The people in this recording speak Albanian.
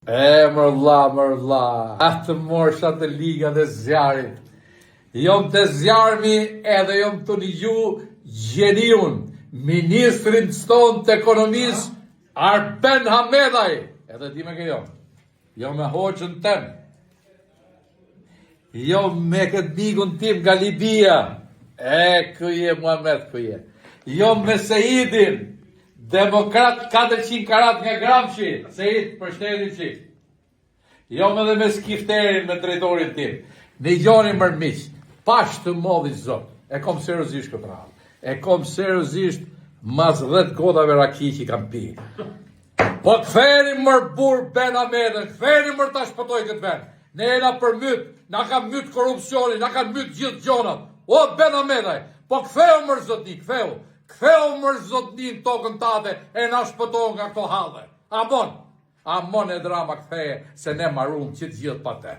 Mërla, atë morsha të liga dhe zjarit. Jom të zjarmi edhe jom të një ju gjeniun, ministrin ston të ekonomis, Arben Hamedaj, edhe ti me këjo, jo me hoqën tem, jo me këtë migun tim nga Libia, këje Muhammed këje, jo me Seidin, demokrat 400 karat nga Gramshi, Seid për shtetin qik, jo me dhe me skifterin me drejtorin tim, në gjoni mërmiq, pash të modhi zot, e kom seriozisht këtë radhë, e kom seriozisht mas 10 godave raki që i kam pi. Po këtheni mër burë Ben Hamedën, këtheni mër ta shpëtoj këtë vend. Ne e na për myt, na ka myt korupcioni, na ka myt gjithë gjonat. O Ben Hamedaj, po këtheu mër zotni, këtheu mër zotni në tokën tate e na shpëtoj nga këto halde. Amon e drama këtheje se ne marun që të gjithë pa te.